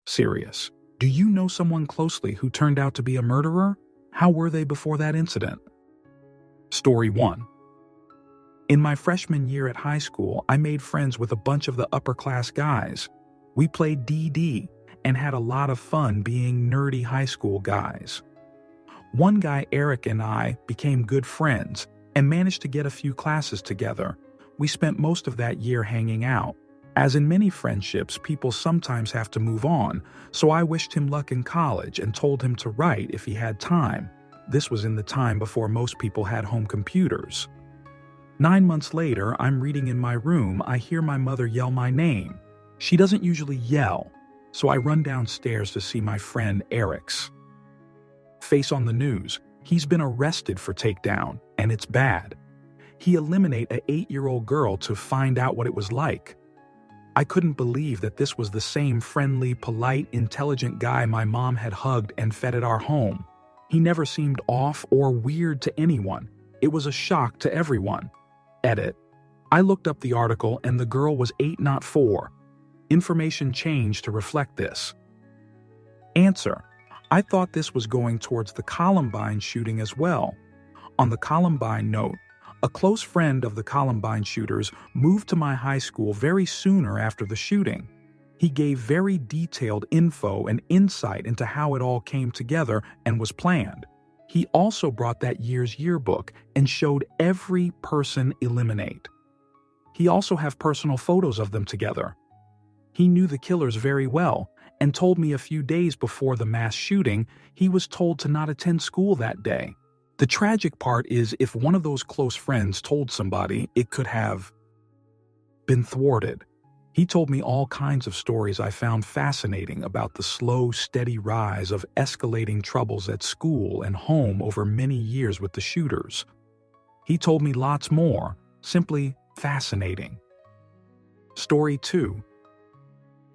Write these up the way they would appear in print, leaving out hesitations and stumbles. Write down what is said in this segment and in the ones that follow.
Serious. Do you know someone closely who turned out to be a murderer? How were they before that incident? Story 1. In my freshman year at high school, I made friends with a bunch of the upper-class guys. We played DD and had a lot of fun being nerdy high school guys. One guy, Eric, and I became good friends and managed to get a few classes together. We spent most of that year hanging out. As in many friendships, people sometimes have to move on, so I wished him luck in college and told him to write if he had time. This was in the time before most people had home computers. 9 months later, I'm reading in my room. I hear my mother yell my name. She doesn't usually yell, so I run downstairs to see my friend Eric's face on the news. He's been arrested for takedown, and it's bad. He eliminated an 8-year-old girl to find out what it was like. I couldn't believe that this was the same friendly, polite, intelligent guy my mom had hugged and fed at our home. He never seemed off or weird to anyone. It was a shock to everyone. Edit. I looked up the article and the girl was 8, not 4. Information changed to reflect this. Answer. I thought this was going towards the Columbine shooting as well. On the Columbine note, a close friend of the Columbine shooters moved to my high school very sooner after the shooting. He gave very detailed info and insight into how it all came together and was planned. He also brought that year's yearbook and showed every person eliminate. He also have personal photos of them together. He knew the killers very well and told me a few days before the mass shooting he was told to not attend school that day. The tragic part is if one of those close friends told somebody, it could have been thwarted. He told me all kinds of stories I found fascinating about the slow, steady rise of escalating troubles at school and home over many years with the shooters. He told me lots more, simply fascinating. Story 2.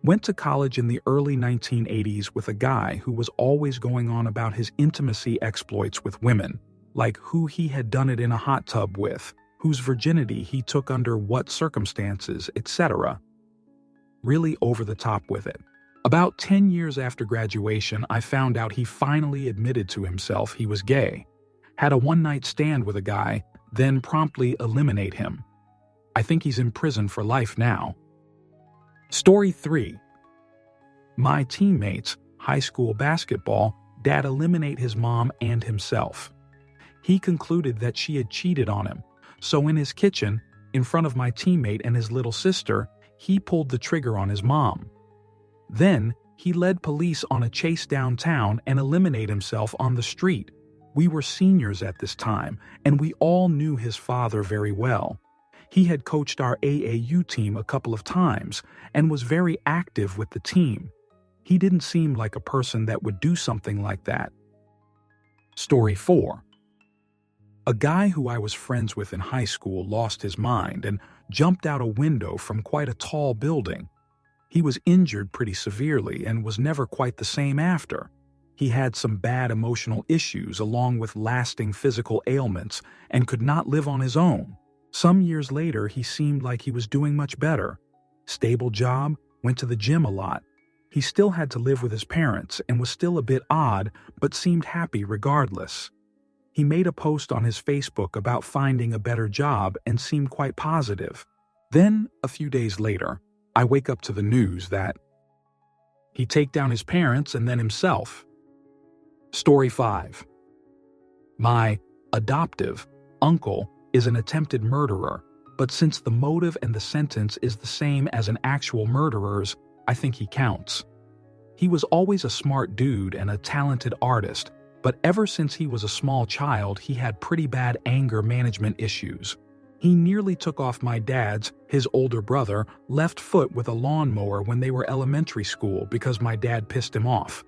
Went to college in the early 1980s with a guy who was always going on about his intimacy exploits with women, like who he had done it in a hot tub with, whose virginity he took under what circumstances, etc. Really over the top with it. About 10 years after graduation, I found out he finally admitted to himself he was gay, had a one-night stand with a guy, then promptly eliminate him. I think he's in prison for life now. Story 3. My teammates, high school basketball, dad eliminate his mom and himself. He concluded that she had cheated on him, so in his kitchen, in front of my teammate and his little sister, he pulled the trigger on his mom. Then, he led police on a chase downtown and eliminated himself on the street. We were seniors at this time, and we all knew his father very well. He had coached our AAU team a couple of times and was very active with the team. He didn't seem like a person that would do something like that. Story 4. A guy who I was friends with in high school lost his mind and jumped out a window from quite a tall building. He was injured pretty severely and was never quite the same after. He had some bad emotional issues along with lasting physical ailments and could not live on his own. Some years later, he seemed like he was doing much better. Stable job, went to the gym a lot. He still had to live with his parents and was still a bit odd, but seemed happy regardless. He made a post on his Facebook about finding a better job and seemed quite positive. Then, a few days later, I wake up to the news that he take down his parents and then himself. Story 5. My adoptive uncle is an attempted murderer, but since the motive and the sentence is the same as an actual murderer's, I think he counts. He was always a smart dude and a talented artist, but ever since he was a small child, he had pretty bad anger management issues. He nearly took off my dad's, his older brother, left foot with a lawnmower when they were elementary school because my dad pissed him off.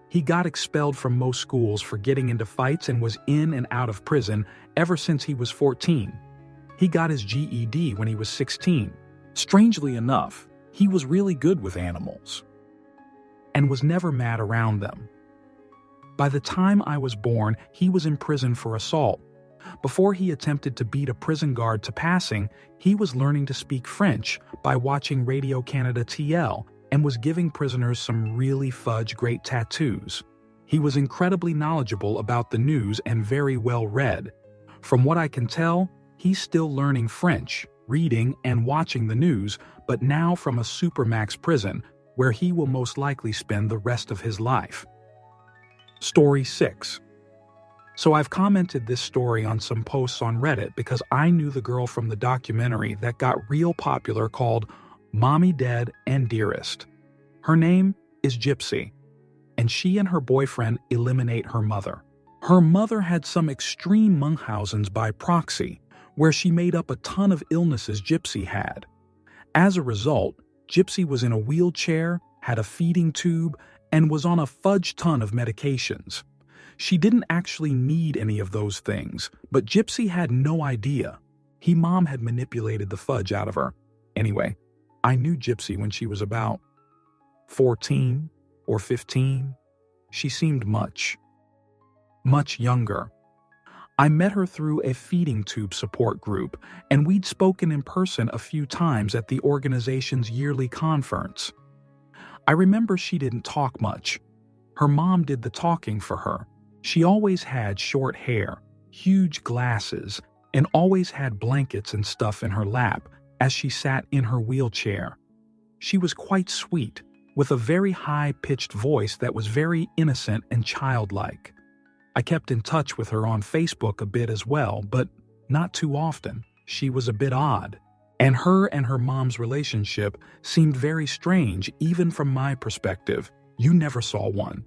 He got expelled from most schools for getting into fights and was in and out of prison ever since he was 14. He got his GED when he was 16. Strangely enough, he was really good with animals and was never mad around them. By the time I was born, he was in prison for assault. Before he attempted to beat a prison guard to passing, he was learning to speak French by watching Radio Canada TL and was giving prisoners some really fudge great tattoos. He was incredibly knowledgeable about the news and very well read. From what I can tell, he's still learning French, reading and watching the news, but now from a supermax prison where he will most likely spend the rest of his life. Story 6. So I've commented this story on some posts on Reddit because I knew the girl from the documentary that got real popular called Mommy Dead and Dearest. Her name is Gypsy, and she and her boyfriend eliminate her mother. Her mother had some extreme Munchausen's by proxy, where she made up a ton of illnesses Gypsy had. As a result, Gypsy was in a wheelchair, had a feeding tube, and was on a fudge ton of medications. She didn't actually need any of those things, but Gypsy had no idea. Mom had manipulated the fudge out of her. Anyway, I knew Gypsy when she was about 14 or 15. She seemed much younger. I met her through a feeding tube support group, and we'd spoken in person a few times at the organization's yearly conference. I remember she didn't talk much. Her mom did the talking for her. She always had short hair, huge glasses, and always had blankets and stuff in her lap as she sat in her wheelchair. She was quite sweet, with a very high-pitched voice that was very innocent and childlike. I kept in touch with her on Facebook a bit as well, but not too often. She was a bit odd, and her mom's relationship seemed very strange even from my perspective. You never saw one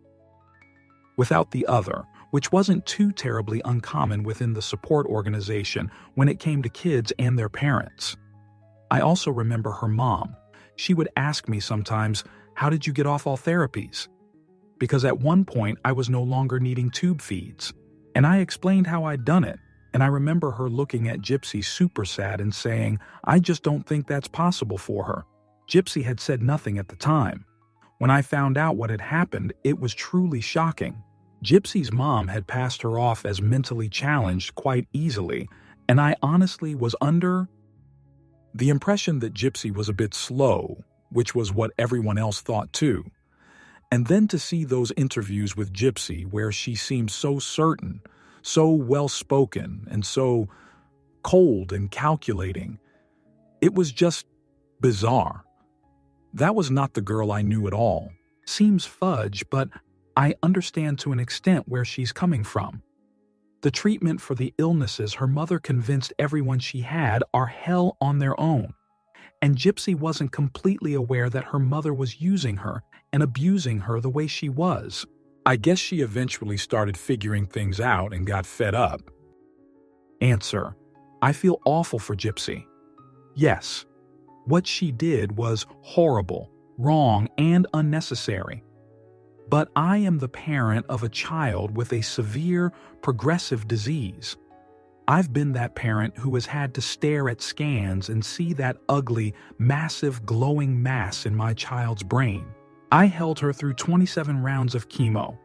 without the other, which wasn't too terribly uncommon within the support organization when it came to kids and their parents. I also remember her mom. She would ask me sometimes, "How did you get off all therapies?" Because at one point I was no longer needing tube feeds, and I explained how I'd done it, and I remember her looking at Gypsy super sad and saying, "I just don't think that's possible for her." Gypsy had said nothing at the time. When I found out what had happened, it was truly shocking. Gypsy's mom had passed her off as mentally challenged quite easily, and I honestly was under the impression that Gypsy was a bit slow, which was what everyone else thought too. And then to see those interviews with Gypsy where she seemed so certain, so well-spoken, and so cold and calculating, it was just bizarre. That was not the girl I knew at all. Seems fudge, but I understand to an extent where she's coming from. The treatment for the illnesses her mother convinced everyone she had are hell on their own. And Gypsy wasn't completely aware that her mother was using her and abusing her the way she was. I guess she eventually started figuring things out and got fed up. Answer: I feel awful for Gypsy. Yes, what she did was horrible, wrong, and unnecessary. But I am the parent of a child with a severe, progressive disease. I've been that parent who has had to stare at scans and see that ugly, massive, glowing mass in my child's brain. I held her through 27 rounds of chemo.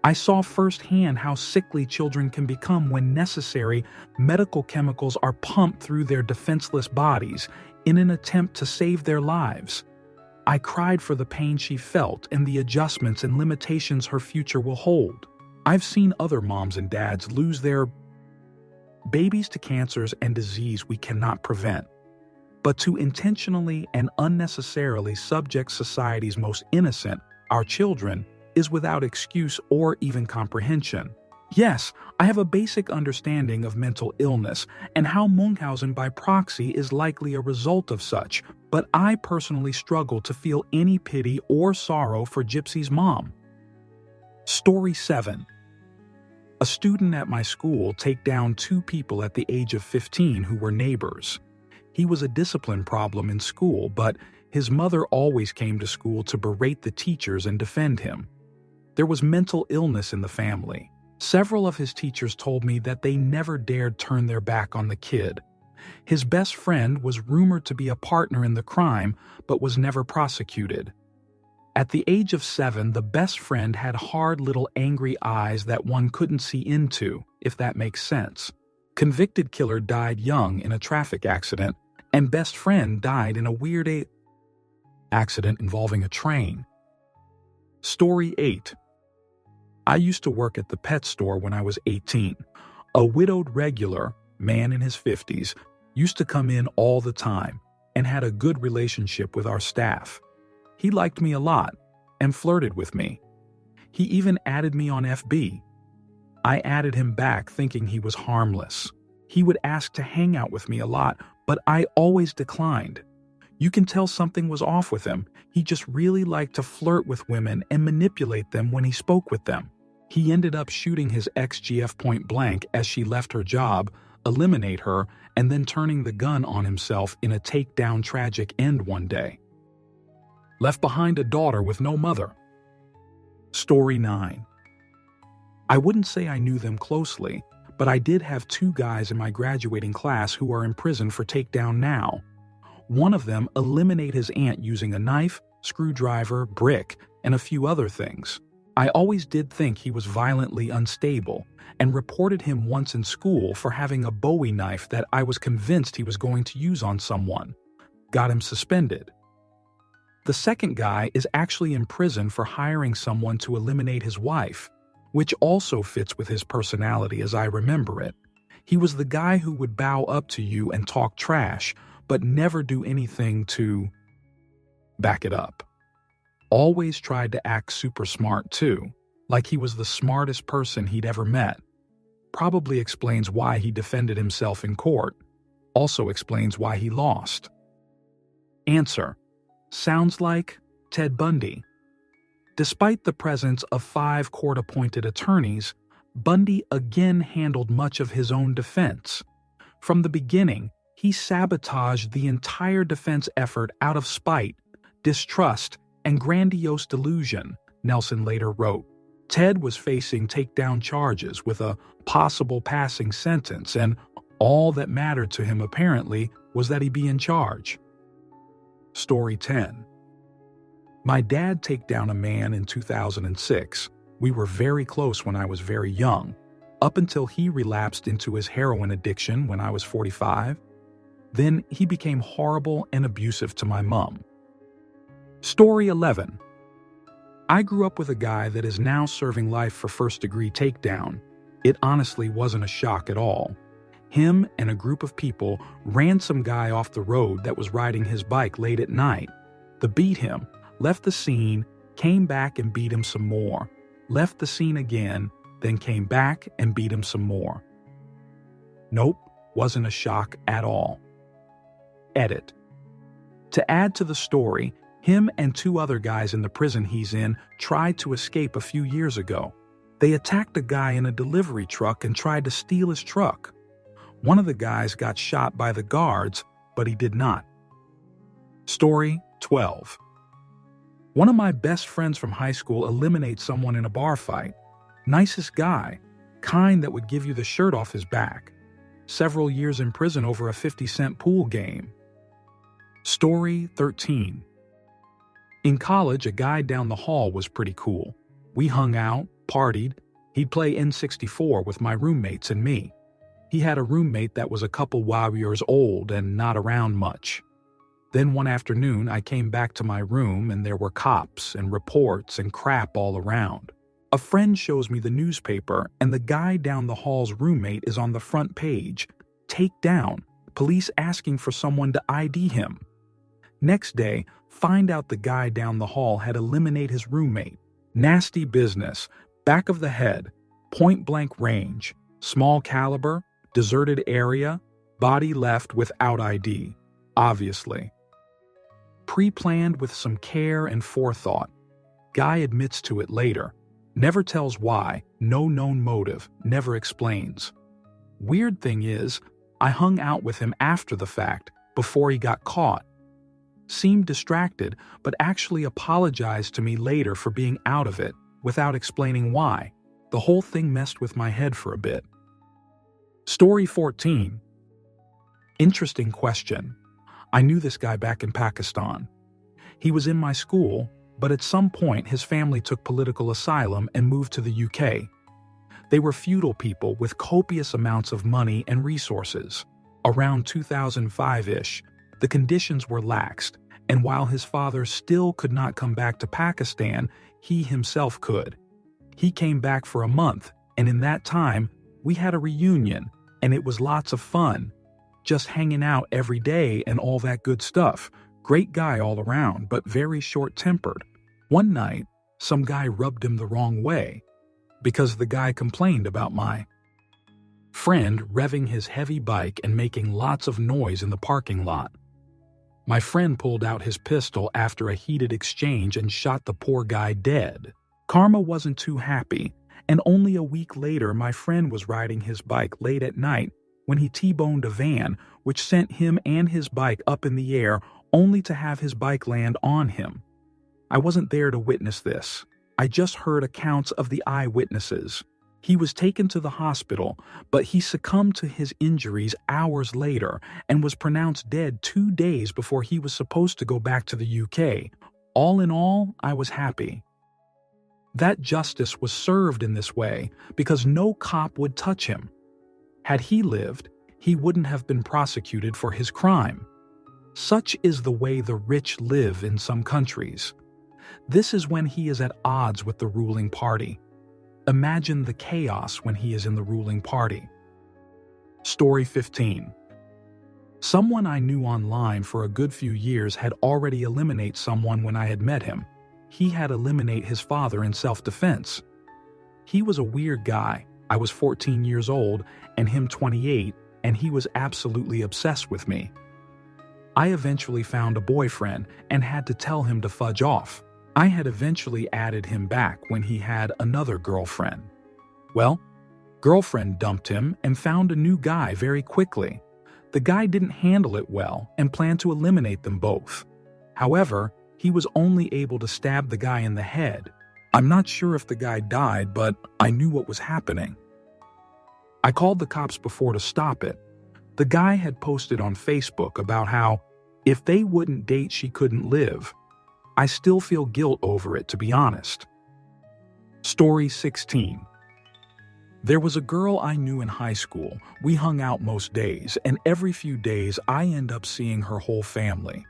I saw firsthand how sickly children can become when necessary medical chemicals are pumped through their defenseless bodies in an attempt to save their lives. I cried for the pain she felt and the adjustments and limitations her future will hold. I've seen other moms and dads lose their babies to cancers and disease we cannot prevent. But to intentionally and unnecessarily subject society's most innocent, our children, is without excuse or even comprehension. Yes, I have a basic understanding of mental illness and how Munchausen by proxy is likely a result of such, but I personally struggle to feel any pity or sorrow for Gypsy's mom. Story 7. A student at my school take down 2 people at the age of 15 who were neighbors. He was a discipline problem in school, but his mother always came to school to berate the teachers and defend him. There was mental illness in the family. Several of his teachers told me that they never dared turn their back on the kid. His best friend was rumored to be a partner in the crime, but was never prosecuted. At the age of 7, the best friend had hard little angry eyes that one couldn't see into, if that makes sense. Convicted killer died young in a traffic accident, and best friend died in a weird accident involving a train. Story 8. I used to work at the pet store when I was 18. A widowed regular, man in his 50s, used to come in all the time and had a good relationship with our staff. He liked me a lot and flirted with me. He even added me on FB. I added him back thinking he was harmless. He would ask to hang out with me a lot, but I always declined. You can tell something was off with him. He just really liked to flirt with women and manipulate them when he spoke with them. He ended up shooting his ex-GF point blank as she left her job, eliminate her, and then turning the gun on himself in a takedown tragic end one day. Left behind a daughter with no mother. Story 9. I wouldn't say I knew them closely, but I did have 2 guys in my graduating class who are in prison for takedown now. One of them eliminated his aunt using a knife, screwdriver, brick, and a few other things. I always did think he was violently unstable and reported him once in school for having a Bowie knife that I was convinced he was going to use on someone. Got him suspended. The second guy is actually in prison for hiring someone to eliminate his wife, which also fits with his personality as I remember it. He was the guy who would bow up to you and talk trash, but never do anything to back it up. Always tried to act super smart too, like he was the smartest person he'd ever met. Probably explains why he defended himself in court. Also explains why he lost. Answer. Sounds like Ted Bundy. Despite the presence of 5 court-appointed attorneys, Bundy again handled much of his own defense. From the beginning, he sabotaged the entire defense effort out of spite, distrust, and grandiose delusion, Nelson later wrote. Ted was facing takedown charges with a possible passing sentence, and all that mattered to him apparently was that he be in charge. Story 10. My dad take down a man in 2006. We were very close when I was very young, up until he relapsed into his heroin addiction when I was 45. Then he became horrible and abusive to my mom. Story 11. I grew up with a guy that is now serving life for first-degree takedown. It honestly wasn't a shock at all. Him and a group of people ran some guy off the road that was riding his bike late at night. They beat him, left the scene, came back and beat him some more, left the scene again, then came back and beat him some more. Nope, wasn't a shock at all. Edit. To add to the story, him and 2 other guys in the prison he's in tried to escape a few years ago. They attacked a guy in a delivery truck and tried to steal his truck. One of the guys got shot by the guards, but he did not. Story 12. One of my best friends from high school eliminates someone in a bar fight. Nicest guy, kind that would give you the shirt off his back. Several years in prison over a 50-cent pool game. Story 13. In college, a guy down the hall was pretty cool. We hung out, partied. He'd play N64 with my roommates and me. He had a roommate that was a couple years old and not around much. Then one afternoon, I came back to my room and there were cops and reports and crap all around. A friend shows me the newspaper and the guy down the hall's roommate is on the front page. Take down. Police asking for someone to ID him. Next day, find out the guy down the hall had eliminated his roommate. Nasty business. Back of the head. Point blank range. Small caliber. Deserted area. Body left without ID. Obviously. Pre-planned with some care and forethought. Guy admits to it later. Never tells why. No known motive. Never explains. Weird thing is, I hung out with him after the fact, before he got caught. Seemed distracted, but actually apologized to me later for being out of it, without explaining why. The whole thing messed with my head for a bit. Story 14. Interesting question. I knew this guy back in Pakistan. He was in my school, but at some point his family took political asylum and moved to the UK. They were feudal people with copious amounts of money and resources. Around 2005-ish, the conditions were laxed, And while his father still could not come back to Pakistan, he himself could. He came back for a month, and in that time, we had a reunion, and it was lots of fun. Just hanging out every day and all that good stuff. Great guy all around, but very short-tempered. One night, some guy rubbed him the wrong way because the guy complained about my friend revving his heavy bike and making lots of noise in the parking lot. My friend pulled out his pistol after a heated exchange and shot the poor guy dead. Karma wasn't too happy, and only a week later my friend was riding his bike late at night when he T-boned a van, which sent him and his bike up in the air only to have his bike land on him. I wasn't there to witness this. I just heard accounts of the eyewitnesses. He was taken to the hospital, but he succumbed to his injuries hours later and was pronounced dead 2 days before he was supposed to go back to the UK. All in all, I was happy. That justice was served in this way because no cop would touch him. Had he lived, he wouldn't have been prosecuted for his crime. Such is the way the rich live in some countries. This is when he is at odds with the ruling party. Imagine the chaos when he is in the ruling party. Story 15. Someone I knew online for a good few years had already eliminated someone when I had met him. He had eliminated his father in self-defense. He was a weird guy. I was 14 years old and him 28, and he was absolutely obsessed with me. I eventually found a boyfriend and had to tell him to fudge off. I had eventually added him back when he had another girlfriend. Well, girlfriend dumped him and found a new guy very quickly. The guy didn't handle it well and planned to eliminate them both. However, he was only able to stab the guy in the head. I'm not sure if the guy died, but I knew what was happening. I called the cops before to stop it. The guy had posted on Facebook about how, if they wouldn't date, she couldn't live. I still feel guilt over it, to be honest. Story 16. There was a girl I knew in high school. We hung out most days, and every few days I end up seeing her whole family.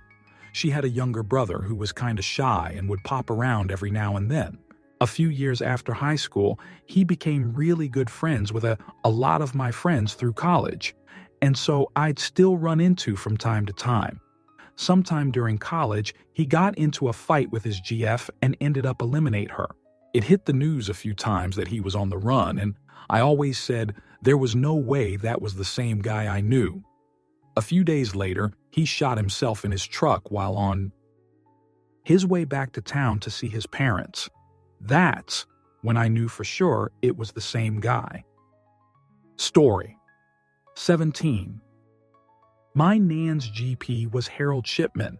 She had a younger brother who was kinda shy and would pop around every now and then. A few years after high school, he became really good friends with a lot of my friends through college, and so I'd still run into from time to time. Sometime during college, he got into a fight with his GF and ended up eliminate her. It hit the news a few times that he was on the run, and I always said there was no way that was the same guy I knew. A few days later, he shot himself in his truck while on his way back to town to see his parents. That's when I knew for sure it was the same guy. Story 17. My Nan's GP was Harold Shipman.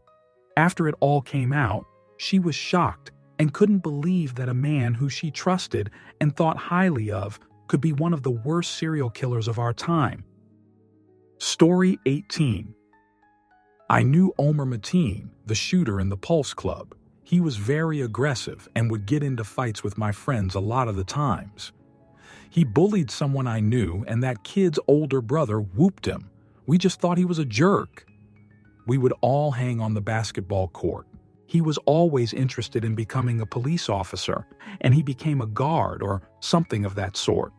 After it all came out, she was shocked and couldn't believe that a man who she trusted and thought highly of could be one of the worst serial killers of our time. Story 18. I knew Omar Mateen, the shooter in the Pulse Club. He was very aggressive and would get into fights with my friends a lot of the times. He bullied someone I knew, and that kid's older brother whooped him. We just thought he was a jerk. We would all hang on the basketball court. He was always interested in becoming a police officer, and he became a guard or something of that sort.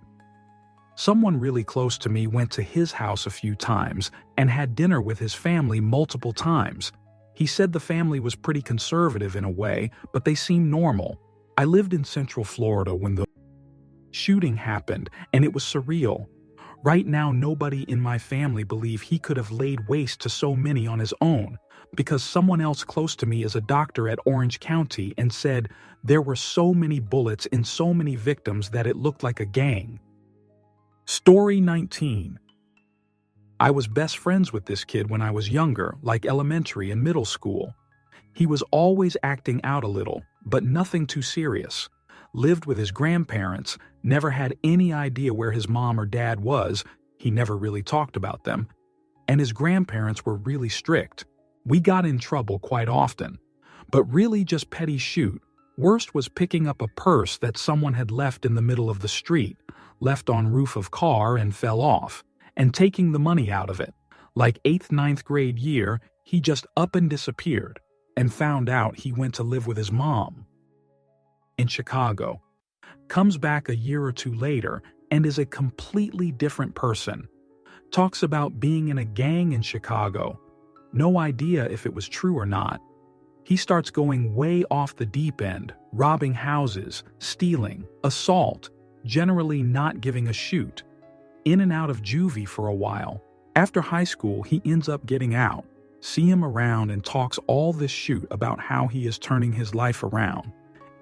Someone really close to me went to his house a few times and had dinner with his family multiple times. He said the family was pretty conservative in a way, but they seemed normal. I lived in Central Florida when the shooting happened, and it was surreal. Right now, nobody in my family believe he could have laid waste to so many on his own, because someone else close to me is a doctor at Orange County and said there were so many bullets in so many victims that it looked like a gang. Story 19. I was best friends with this kid when I was younger, like elementary and middle school. He was always acting out a little, but nothing too serious. Lived with his grandparents, never had any idea where his mom or dad was, he never really talked about them, and his grandparents were really strict. We got in trouble quite often, but really just petty shoot. Worst was picking up a purse that someone had left in the middle of the street, left on roof of car and fell off, and taking the money out of it. Like 8th, 9th grade year, he just up and disappeared. and found out he went to live with his mom in Chicago. Comes back a year or two later and is a completely different person. Talks about being in a gang in Chicago. No idea if it was true or not. He starts going way off the deep end, robbing houses, stealing, assault, generally not giving a shoot. In and out of juvie for a while. After high school, he ends up getting out. See him around and talks all this shoot about how he is turning his life around.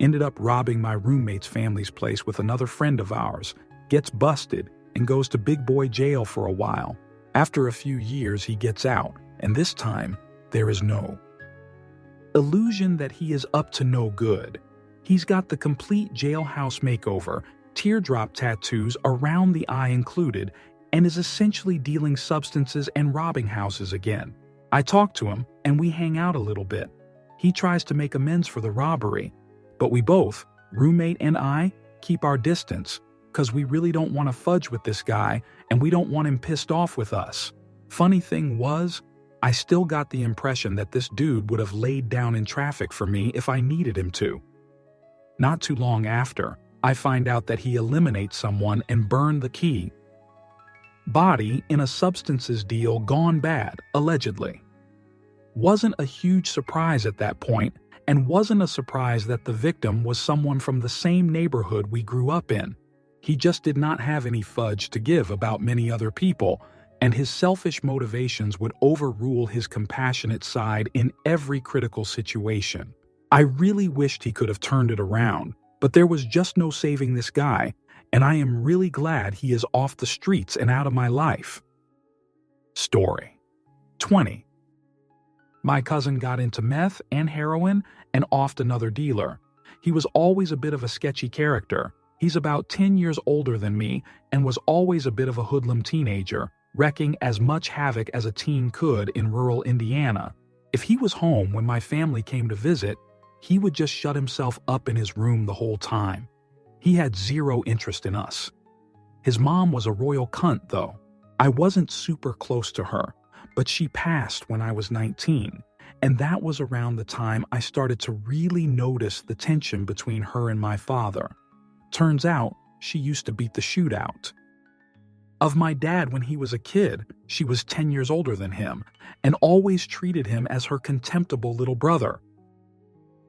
Ended up robbing my roommate's family's place with another friend of ours, gets busted, and goes to big boy jail for a while. After a few years, he gets out, and this time, there is no illusion that he is up to no good. He's got the complete jailhouse makeover, teardrop tattoos around the eye included, and is essentially dealing substances and robbing houses again. I talk to him, and we hang out a little bit. He tries to make amends for the robbery, but we both, roommate and I, keep our distance, because we really don't want to fudge with this guy, and we don't want him pissed off with us. Funny thing was, I still got the impression that this dude would have laid down in traffic for me if I needed him to. Not too long after, I find out that he eliminates someone and burned the key. Body in a substances deal gone bad, allegedly. Wasn't a huge surprise at that point, and wasn't a surprise that the victim was someone from the same neighborhood we grew up in. He just did not have any fudge to give about many other people, and his selfish motivations would overrule his compassionate side in every critical situation. I really wished he could have turned it around, but there was just no saving this guy, and I am really glad he is off the streets and out of my life. Story 20. My cousin got into meth and heroin and offed another dealer. He was always a bit of a sketchy character. He's about 10 years older than me and was always a bit of a hoodlum teenager, wreaking as much havoc as a teen could in rural Indiana. If he was home when my family came to visit, he would just shut himself up in his room the whole time. He had zero interest in us. His mom was a royal cunt, though. I wasn't super close to her, but she passed when I was 19, and that was around the time I started to really notice the tension between her and my father. Turns out, she used to beat the shootout. Of my dad when he was a kid, she was 10 years older than him, and always treated him as her contemptible little brother.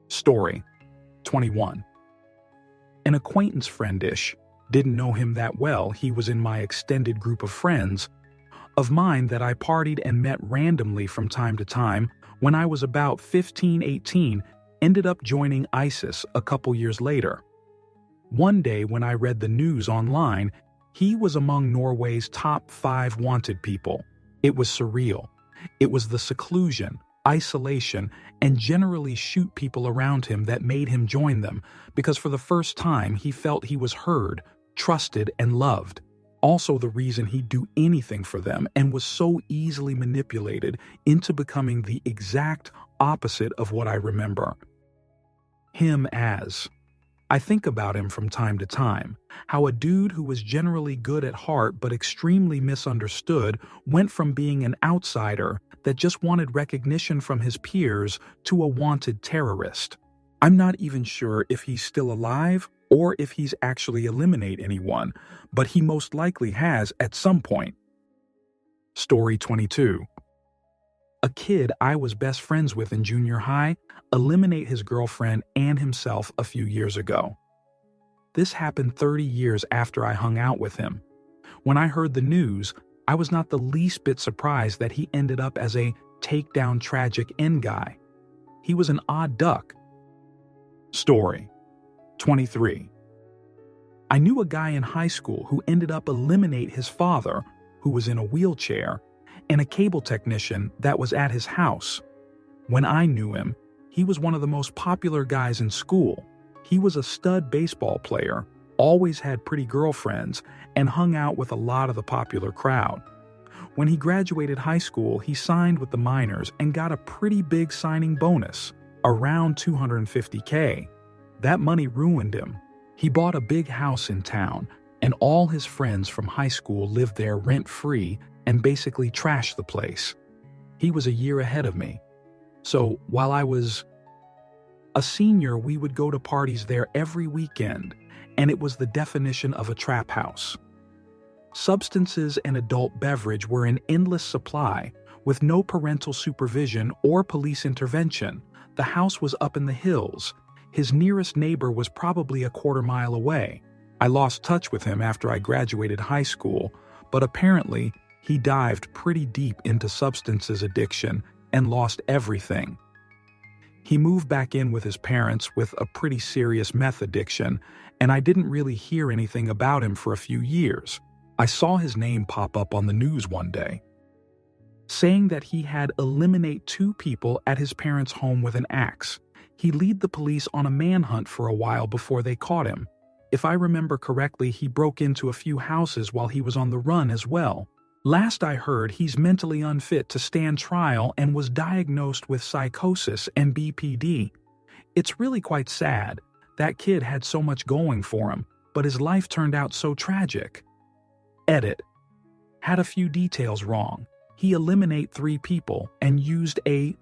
Story 21. An acquaintance friend-ish, didn't know him that well, he was in my extended group of friends, of mine that I partied and met randomly from time to time. When I was about 15-18, ended up joining ISIS a couple years later. One day when I read the news online, he was among Norway's top 5 wanted people. It was surreal. It was the seclusion, isolation, and generally shoot people around him that made him join them, because for the first time he felt he was heard, trusted, and loved. Also the reason he'd do anything for them and was so easily manipulated into becoming the exact opposite of what I remember him as. I think about him from time to time, how a dude who was generally good at heart but extremely misunderstood went from being an outsider that just wanted recognition from his peers to a wanted terrorist. I'm not even sure if he's still alive or if he's actually eliminated anyone, but he most likely has at some point. Story 22. A kid I was best friends with in junior high eliminated his girlfriend and himself a few years ago. This happened 30 years after I hung out with him. When I heard the news, I was not the least bit surprised that he ended up as a takedown tragic end guy. He was an odd duck. Story 23. I knew a guy in high school who ended up eliminating his father, who was in a wheelchair, and a cable technician that was at his house. When I knew him, he was one of the most popular guys in school. He was a stud baseball player, always had pretty girlfriends, and hung out with a lot of the popular crowd. When he graduated high school, he signed with the minors and got a pretty big signing bonus, around $250K. That money ruined him. He bought a big house in town, and all his friends from high school lived there rent-free and basically trashed the place. He was a year ahead of me. So while I was a senior, we would go to parties there every weekend, and it was the definition of a trap house. Substances and adult beverage were in endless supply, with no parental supervision or police intervention. The house was up in the hills. His nearest neighbor was probably a quarter-mile away. I lost touch with him after I graduated high school, but apparently he dived pretty deep into substances addiction and lost everything. He moved back in with his parents with a pretty serious meth addiction, and I didn't really hear anything about him for a few years. I saw his name pop up on the news one day, saying that he had eliminated 2 people at his parents' home with an axe. He led the police on a manhunt for a while before they caught him. If I remember correctly, he broke into a few houses while he was on the run as well. Last I heard, he's mentally unfit to stand trial and was diagnosed with psychosis and BPD. It's really quite sad. That kid had so much going for him, but his life turned out so tragic. Edit. Had a few details wrong. He eliminated 3 people and used a